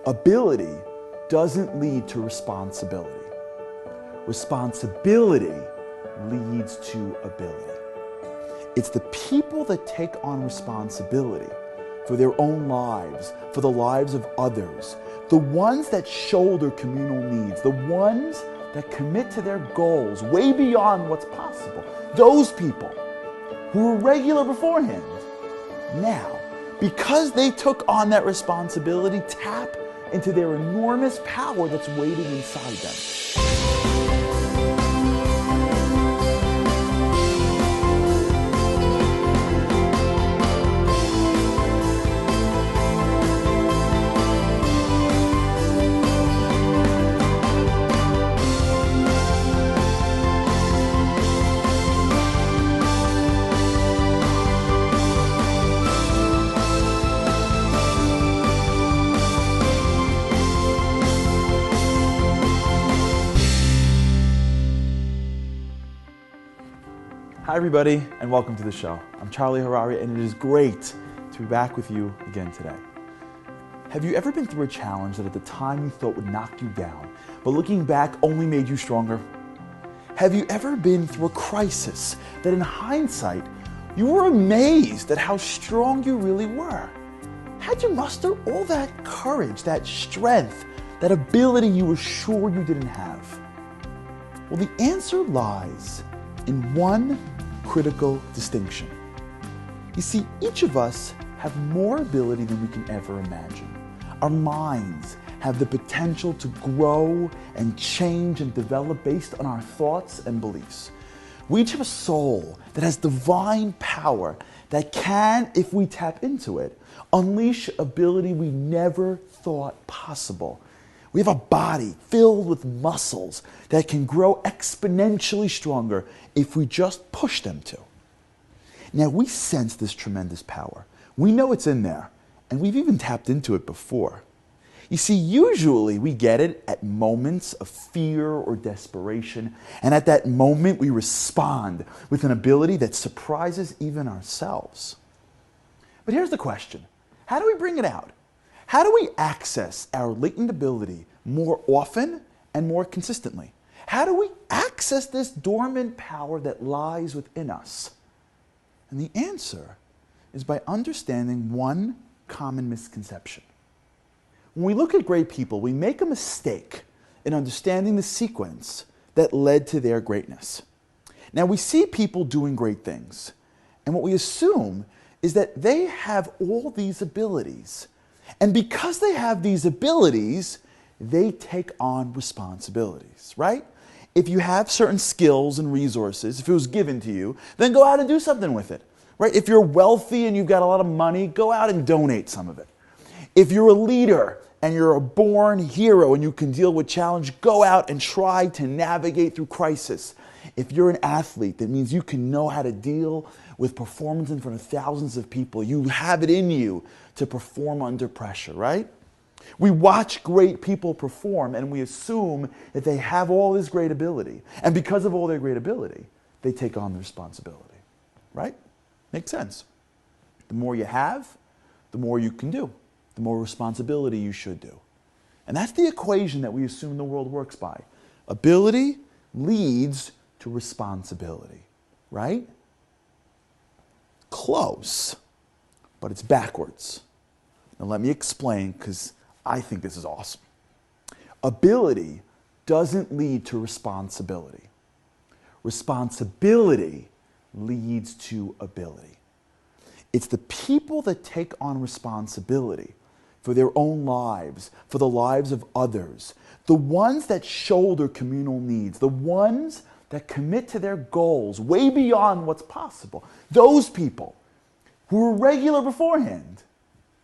Ability doesn't lead to responsibility. Responsibility leads to ability. It's the people that take on responsibility for their own lives, for the lives of others, the ones that shoulder communal needs, the ones that commit to their goals way beyond what's possible. Those people who were regular beforehand, now, because they took on that responsibility, tap into their enormous power that's waiting inside them. Hi everybody, and welcome to the show. I'm Harary, and it is great to be back with you again today. Have you ever been through a challenge that at the time you thought would knock you down, but looking back only made you stronger? Have you ever been through a crisis that in hindsight, you were amazed at how strong you really were? How'd you muster all that courage, that strength, that ability you were sure you didn't have? Well, the answer lies in one critical distinction. You see, each of us have more ability than we can ever imagine. Our minds have the potential to grow and change and develop based on our thoughts and beliefs. We each have a soul that has divine power that can, if we tap into it, unleash ability we never thought possible. We have a body filled with muscles that can grow exponentially stronger if we just push them to. Now, we sense this tremendous power. We know it's in there, and we've even tapped into it before. You see, usually we get it at moments of fear or desperation, and at that moment we respond with an ability that surprises even ourselves. But here's the question: how do we bring it out? How do we access our latent ability more often and more consistently? How do we access this dormant power that lies within us? And the answer is by understanding one common misconception. When we look at great people, we make a mistake in understanding the sequence that led to their greatness. Now, we see people doing great things, and what we assume is that they have all these abilities. And because they have these abilities, they take on responsibilities, right? If you have certain skills and resources, if it was given to you, then go out and do something with it, right? If you're wealthy and you've got a lot of money, go out and donate some of it. If you're a leader and you're a born hero and you can deal with challenge, go out and try to navigate through crisis. If you're an athlete, that means you can know how to deal with performance in front of thousands of people. You have it in you to perform under pressure, right? We watch great people perform and we assume that they have all this great ability. And because of all their great ability, they take on the responsibility, right? Makes sense. The more you have, the more you can do, the more responsibility you should do. And that's the equation that we assume the world works by. Ability leads to responsibility, right? Close, but it's backwards. Now let me explain, because I think this is awesome. Ability doesn't lead to responsibility. Responsibility leads to ability. It's the people that take on responsibility for their own lives, for the lives of others, the ones that shoulder communal needs, the ones that commit to their goals way beyond what's possible. Those people who were regular beforehand,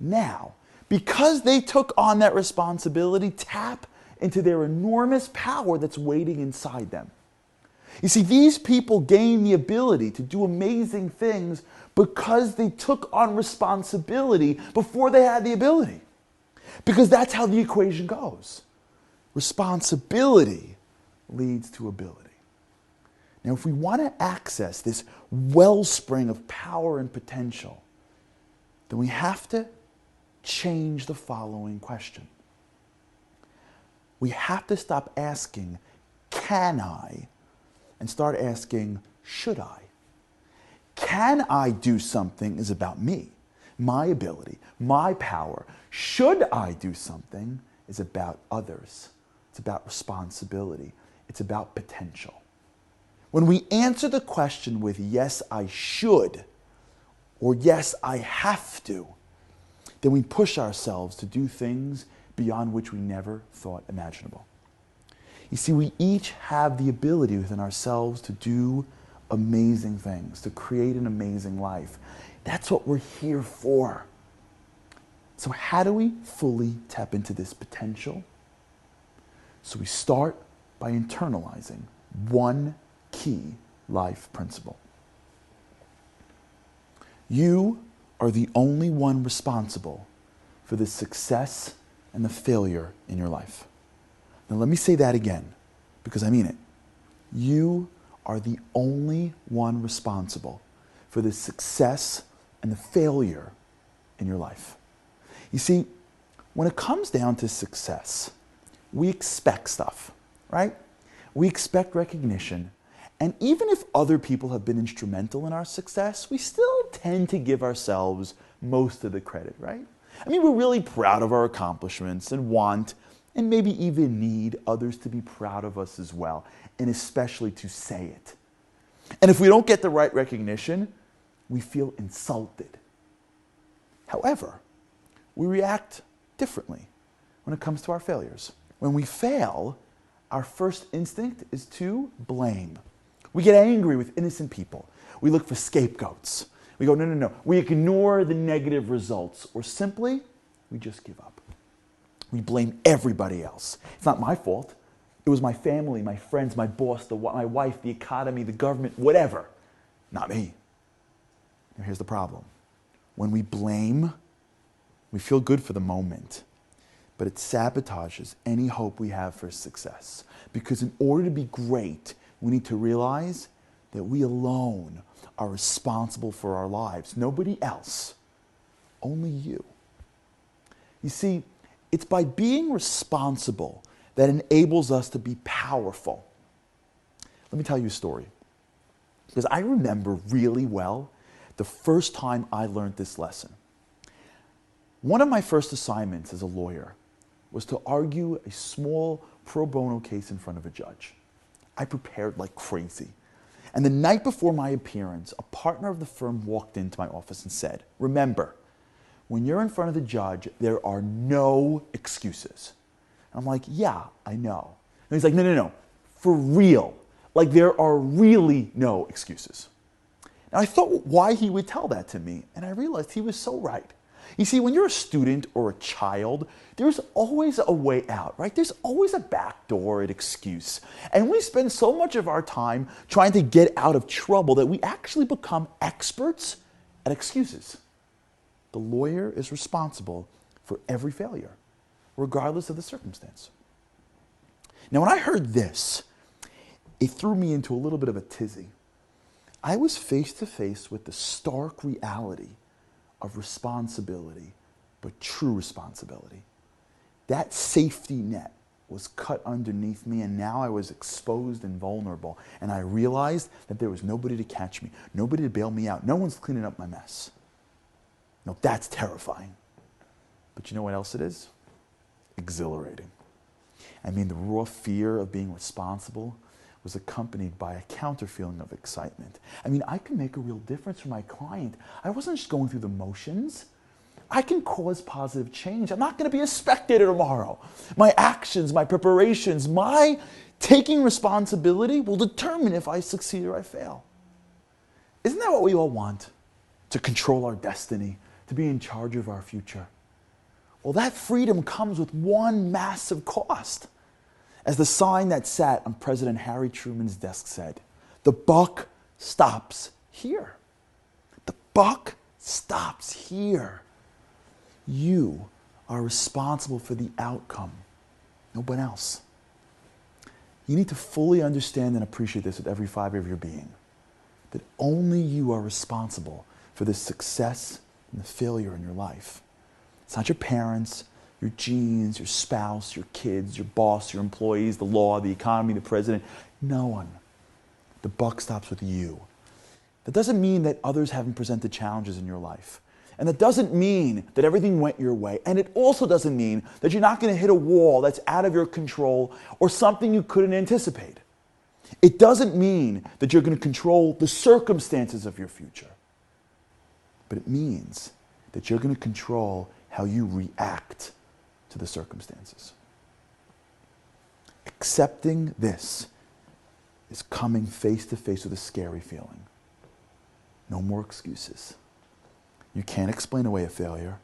now, because they took on that responsibility, tap into their enormous power that's waiting inside them. You see, these people gain the ability to do amazing things because they took on responsibility before they had the ability. Because that's how the equation goes. Responsibility leads to ability. Now, if we want to access this wellspring of power and potential, then we have to change the following question. We have to stop asking, can I? And start asking, should I? Can I do something is about me, my ability, my power. Should I do something is about others. It's about responsibility. It's about potential. When we answer the question with yes, I should, or yes, I have to, then we push ourselves to do things beyond which we never thought imaginable. You see, we each have the ability within ourselves to do amazing things, to create an amazing life. That's what we're here for. So how do we fully tap into this potential? So we start by internalizing one key life principle. You are the only one responsible for the success and the failure in your life. Now let me say that again, because I mean it. You are the only one responsible for the success and the failure in your life. You see, when it comes down to success, we expect stuff, right? We expect recognition. And even if other people have been instrumental in our success, we still tend to give ourselves most of the credit, right? I mean, we're really proud of our accomplishments and want, and maybe even need others to be proud of us as well, and especially to say it. And if we don't get the right recognition, we feel insulted. However, we react differently when it comes to our failures. When we fail, our first instinct is to blame. We get angry with innocent people. We look for scapegoats. We go, no. We ignore the negative results, or simply, we just give up. We blame everybody else. It's not my fault. It was my family, my friends, my boss, my wife, the economy, the government, whatever. Not me. Now here's the problem. When we blame, we feel good for the moment, but it sabotages any hope we have for success. Because in order to be great, we need to realize that we alone are responsible for our lives. Nobody else. Only you. You see, it's by being responsible that enables us to be powerful. Let me tell you a story. Because I remember really well the first time I learned this lesson. One of my first assignments as a lawyer was to argue a small pro bono case in front of a judge. I prepared like crazy. And the night before my appearance, a partner of the firm walked into my office and said, "Remember, when you're in front of the judge, there are no excuses." And I'm like, "Yeah, I know." And he's like, no, for real. Like there are really no excuses. Now I thought why he would tell that to me, and I realized he was so right. You see, when you're a student or a child, there's always a way out, right? There's always a back door, an excuse. And we spend so much of our time trying to get out of trouble that we actually become experts at excuses. The lawyer is responsible for every failure, regardless of the circumstance. Now, when I heard this, it threw me into a little bit of a tizzy. I was face to face with the stark reality of responsibility, but true responsibility. That safety net was cut underneath me, and now I was exposed and vulnerable. And I realized that there was nobody to catch me, nobody to bail me out. No one's cleaning up my mess. No, that's terrifying. But you know what else it is? Exhilarating. I mean, the raw fear of being responsible was accompanied by a counter feeling of excitement. I mean, I can make a real difference for my client. I wasn't just going through the motions. I can cause positive change. I'm not going to be a spectator tomorrow. My actions, my preparations, my taking responsibility will determine if I succeed or I fail. Isn't that what we all want? To control our destiny, to be in charge of our future. Well, that freedom comes with one massive cost. As the sign that sat on President Harry Truman's desk said, "The buck stops here." The buck stops here. You are responsible for the outcome, no one else. You need to fully understand and appreciate this with every fiber of your being, that only you are responsible for the success and the failure in your life. It's not your parents, your genes, your spouse, your kids, your boss, your employees, the law, the economy, the president. No one. The buck stops with you. That doesn't mean that others haven't presented challenges in your life. And that doesn't mean that everything went your way. And it also doesn't mean that you're not going to hit a wall that's out of your control or something you couldn't anticipate. It doesn't mean that you're going to control the circumstances of your future. But it means that you're going to control how you react to the circumstances. Accepting this is coming face to face with a scary feeling. No more excuses. You can't explain away a failure.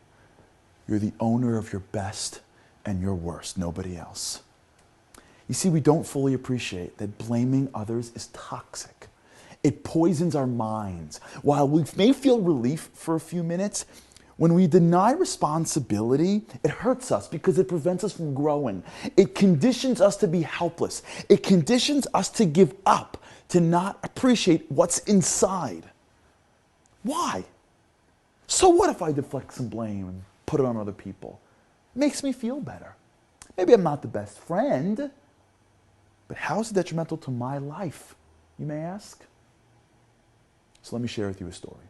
You're the owner of your best and your worst, nobody else. You see, we don't fully appreciate that blaming others is toxic. It poisons our minds. While we may feel relief for a few minutes, when we deny responsibility, it hurts us because it prevents us from growing. It conditions us to be helpless. It conditions us to give up, to not appreciate what's inside. Why? So what if I deflect some blame and put it on other people? It makes me feel better. Maybe I'm not the best friend, but how is it detrimental to my life, you may ask? So let me share with you a story.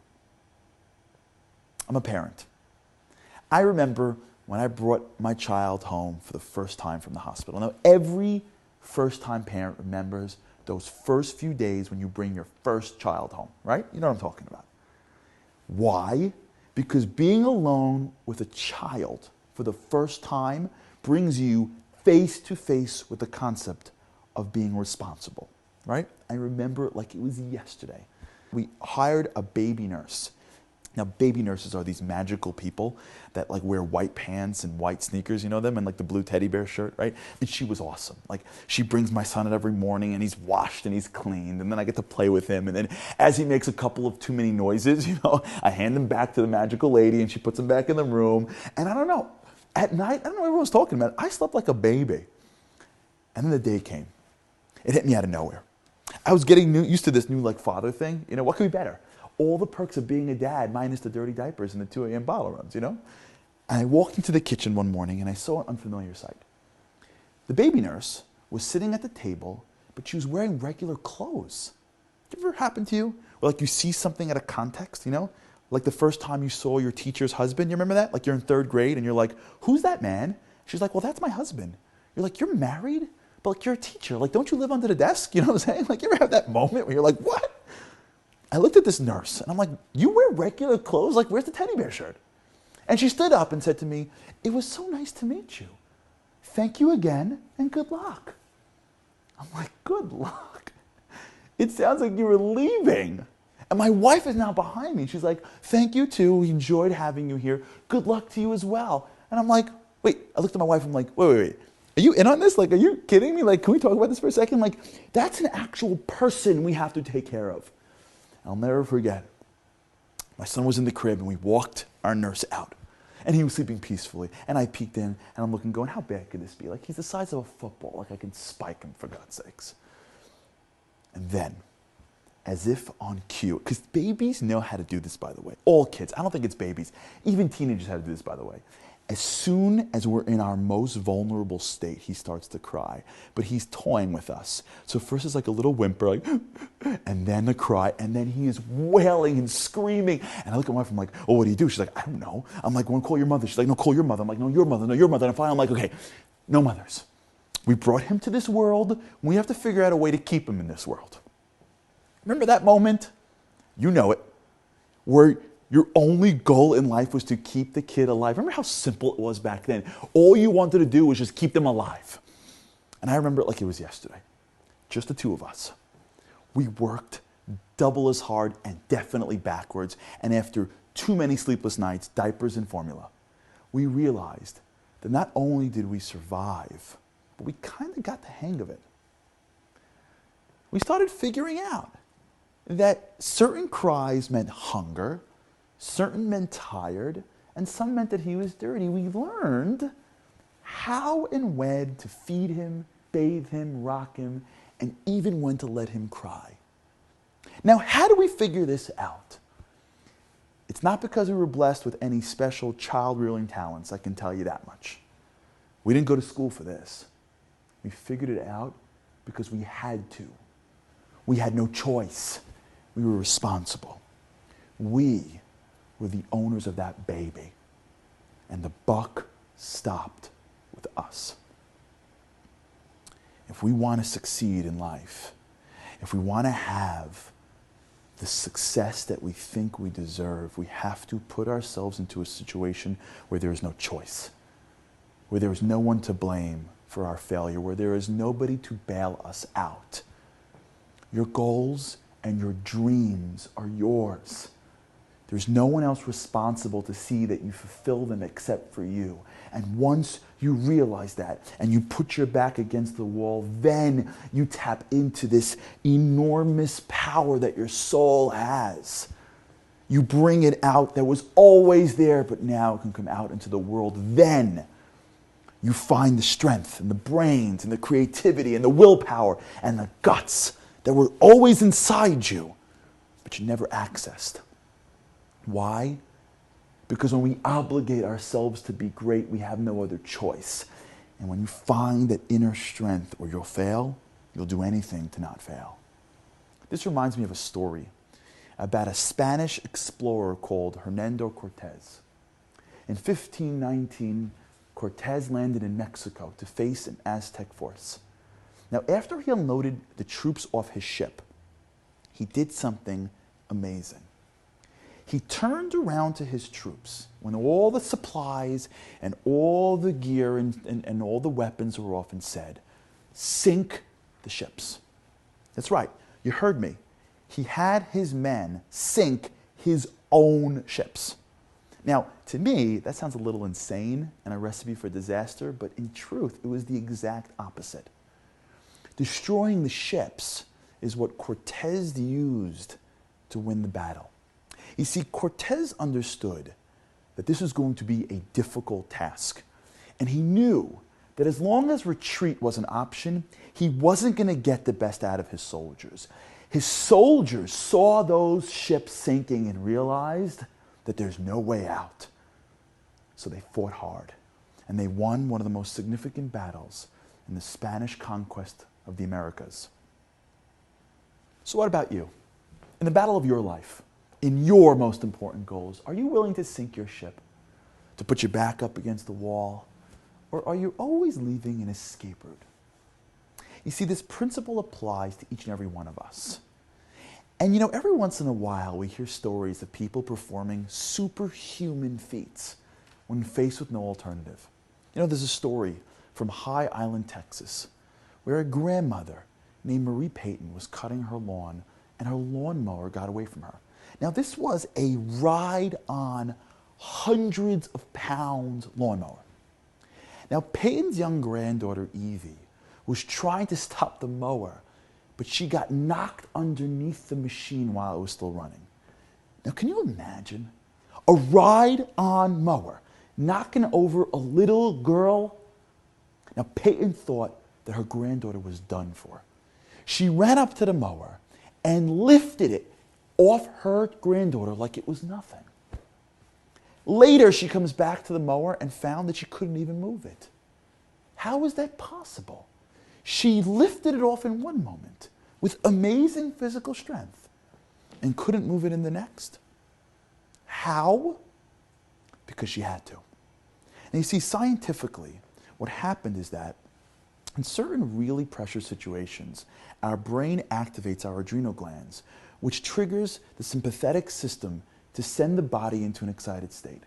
I'm a parent. I remember when I brought my child home for the first time from the hospital. Now, every first-time parent remembers those first few days when you bring your first child home, right? You know what I'm talking about. Why? Because being alone with a child for the first time brings you face to face with the concept of being responsible, right? I remember it like it was yesterday. We hired a baby nurse. Now, baby nurses are these magical people that like wear white pants and white sneakers, you know them, and like the blue teddy bear shirt, right? And she was awesome. Like she brings my son in every morning and he's washed and he's cleaned, and then I get to play with him. And then as he makes a couple of too many noises, you know, I hand him back to the magical lady and she puts him back in the room. And I don't know, at night, I don't know what everyone's talking about. I slept like a baby. And then the day came. It hit me out of nowhere. I was getting used to this new like father thing. You know, what could be better? All the perks of being a dad minus the dirty diapers and the 2 a.m. bottle runs, you know? And I walked into the kitchen one morning and I saw an unfamiliar sight. The baby nurse was sitting at the table, but she was wearing regular clothes. Did it ever happen to you? Or like you see something out of context, you know? Like the first time you saw your teacher's husband, you remember that? Like you're in 3rd grade and you're like, who's that man? She's like, well, that's my husband. You're like, you're married? But like you're a teacher. Like, don't you live under the desk? You know what I'm saying? Like you ever have that moment where you're like, what? I looked at this nurse and I'm like, you wear regular clothes? Like, where's the teddy bear shirt? And she stood up and said to me, it was so nice to meet you. Thank you again and good luck. I'm like, good luck? It sounds like you were leaving. And my wife is now behind me. She's like, thank you too. We enjoyed having you here. Good luck to you as well. And I'm like, wait, I looked at my wife. I'm like, wait. Are you in on this? Like, are you kidding me? Like, can we talk about this for a second? Like, that's an actual person we have to take care of. I'll never forget. My son was in the crib and we walked our nurse out. And he was sleeping peacefully. And I peeked in and I'm looking, going, how bad could this be? Like, he's the size of a football. Like, I can spike him, for God's sakes. And then, as if on cue, because babies know how to do this, by the way. All kids. I don't think it's babies. Even teenagers have to do this, by the way. As soon as we're in our most vulnerable state, he starts to cry. But he's toying with us. So first it's like a little whimper, like, and then a cry, and then he is wailing and screaming. And I look at my wife, I'm like, oh, what do you do? She's like, I don't know. I'm like, well, call your mother. She's like, no, call your mother. I'm like, no, your mother, no, your mother. And finally I'm like, okay, no mothers. We brought him to this world. We have to figure out a way to keep him in this world. Remember that moment? You know it. Where your only goal in life was to keep the kid alive. Remember how simple it was back then? All you wanted to do was just keep them alive. And I remember it like it was yesterday. Just the two of us. We worked double as hard and definitely backwards. And after too many sleepless nights, diapers and formula, we realized that not only did we survive, but we kind of got the hang of it. We started figuring out that certain cries meant hunger, certain meant tired, and some meant that he was dirty. We learned how and when to feed him, bathe him, rock him, and even when to let him cry. Now, how do we figure this out? It's not because we were blessed with any special child-rearing talents, I can tell you that much. We didn't go to school for this. We figured it out because we had to. We had no choice. We were responsible. We were the owners of that baby. And the buck stopped with us. If we want to succeed in life, if we want to have the success that we think we deserve, we have to put ourselves into a situation where there is no choice, where there is no one to blame for our failure, where there is nobody to bail us out. Your goals and your dreams are yours. There's no one else responsible to see that you fulfill them except for you. And once you realize that and you put your back against the wall, then you tap into this enormous power that your soul has. You bring it out that was always there, but now can come out into the world. Then you find the strength and the brains and the creativity and the willpower and the guts that were always inside you, but you never accessed. Why? Because when we obligate ourselves to be great, we have no other choice. And when you find that inner strength, or you'll fail, you'll do anything to not fail. This reminds me of a story about a Spanish explorer called Hernando Cortez. In 1519, Cortez landed in Mexico to face an Aztec force. Now, after he unloaded the troops off his ship, he did something amazing. He turned around to his troops when all the supplies and all the gear and all the weapons were off and said, "Sink the ships." That's right, you heard me. He had his men sink his own ships. Now, to me, that sounds a little insane and a recipe for disaster, but in truth, it was the exact opposite. Destroying the ships is what Cortez used to win the battle. You see, Cortez understood that this was going to be a difficult task. And he knew that as long as retreat was an option, he wasn't going to get the best out of his soldiers. His soldiers saw those ships sinking and realized that there's no way out. So they fought hard. And they won one of the most significant battles in the Spanish conquest of the Americas. So what about you? In the battle of your life, in your most important goals, are you willing to sink your ship, to put your back up against the wall, or are you always leaving an escape route? You see, this principle applies to each and every one of us. And you know, every once in a while we hear stories of people performing superhuman feats when faced with no alternative. You know, there's a story from High Island, Texas, where a grandmother named Marie Payton was cutting her lawn and her lawnmower got away from her. Now, this was a ride-on, hundreds of pounds lawnmower. Now, Payton's young granddaughter, Evie, was trying to stop the mower, but she got knocked underneath the machine while it was still running. Now, can you imagine a ride-on mower knocking over a little girl? Now, Payton thought that her granddaughter was done for. She ran up to the mower and lifted it off her granddaughter like it was nothing. Later, she comes back to the mower and found that she couldn't even move it. How is that possible? She lifted it off in one moment with amazing physical strength and couldn't move it in the next. How? Because she had to. And you see, scientifically, what happened is that in certain really pressure situations, our brain activates our adrenal glands, which triggers the sympathetic system to send the body into an excited state.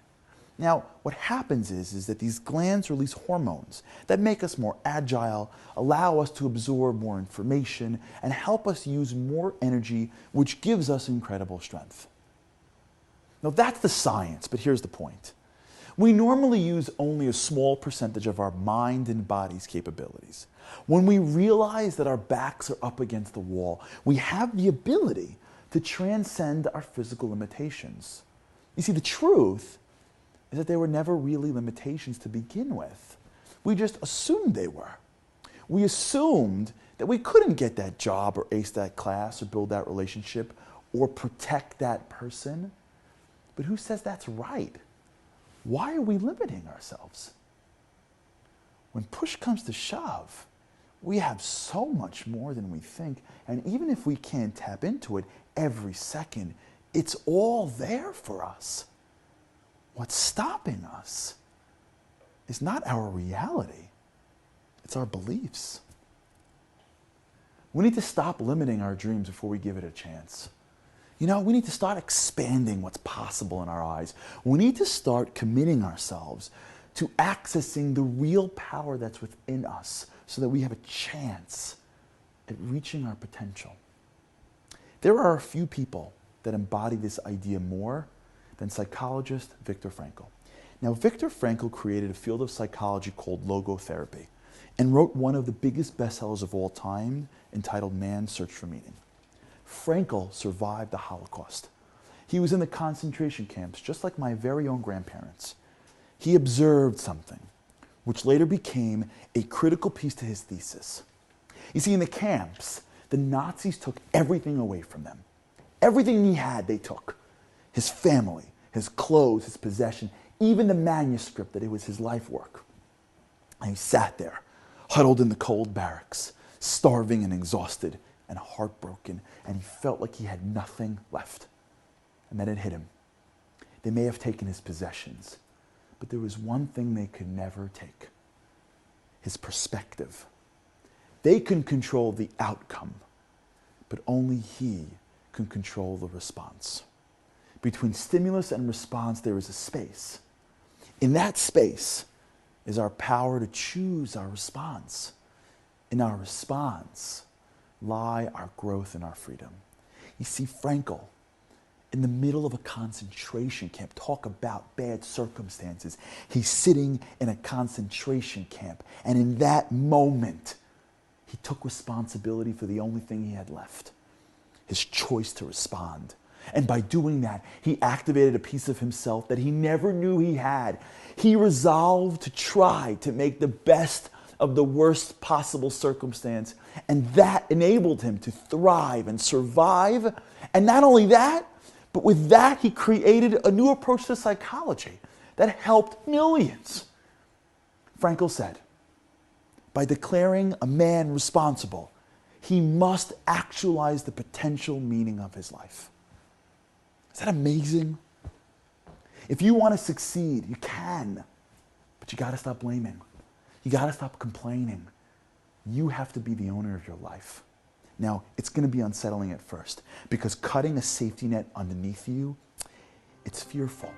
Now, what happens is that these glands release hormones that make us more agile, allow us to absorb more information, and help us use more energy, which gives us incredible strength. Now, that's the science, but here's the point. We normally use only a small percentage of our mind and body's capabilities. When we realize that our backs are up against the wall, we have the ability to transcend our physical limitations. You see, the truth is that they were never really limitations to begin with. We just assumed they were. We assumed that we couldn't get that job or ace that class or build that relationship or protect that person. But who says that's right? Why are we limiting ourselves? when push comes to shove, we have so much more than we think. And even if we can't tap into it every second, it's all there for us. What's stopping us is not our reality, it's our beliefs. We need to stop limiting our dreams before we give it a chance. You know, we need to start expanding what's possible in our eyes. We need to start committing ourselves to accessing the real power that's within us so that we have a chance at reaching our potential. There are a few people that embody this idea more than psychologist Viktor Frankl. Now, Viktor Frankl created a field of psychology called logotherapy and wrote one of the biggest bestsellers of all time entitled Man's Search for Meaning. Frankl survived the Holocaust. He was in the concentration camps just like my very own grandparents. He observed something, which later became a critical piece to his thesis. You see, in the camps, the Nazis took everything away from them. Everything he had, they took. His family, his clothes, his possession, even the manuscript that it was his life work. And he sat there, huddled in the cold barracks, starving and exhausted and heartbroken, and he felt like he had nothing left. And then it hit him. They may have taken his possessions, but there was one thing they could never take: his perspective. They can control the outcome, but only he can control the response. Between stimulus and response, there is a space. In that space is our power to choose our response. In our response lie our growth and our freedom. You see, Frankl, in the middle of a concentration camp, talk about bad circumstances. He's sitting in a concentration camp, and in that moment, he took responsibility for the only thing he had left: his choice to respond. And by doing that, he activated a piece of himself that he never knew he had. He resolved to try to make the best of the worst possible circumstance, and that enabled him to thrive and survive. And not only that, but with that, he created a new approach to psychology that helped millions. Frankl said, by declaring a man responsible, he must actualize the potential meaning of his life. Is that amazing? If you want to succeed, you can, but you got to stop blaming. You got to stop complaining. You have to be the owner of your life. Now, it's going to be unsettling at first because cutting a safety net underneath you, it's fearful.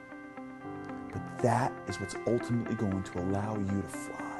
But that is what's ultimately going to allow you to fly.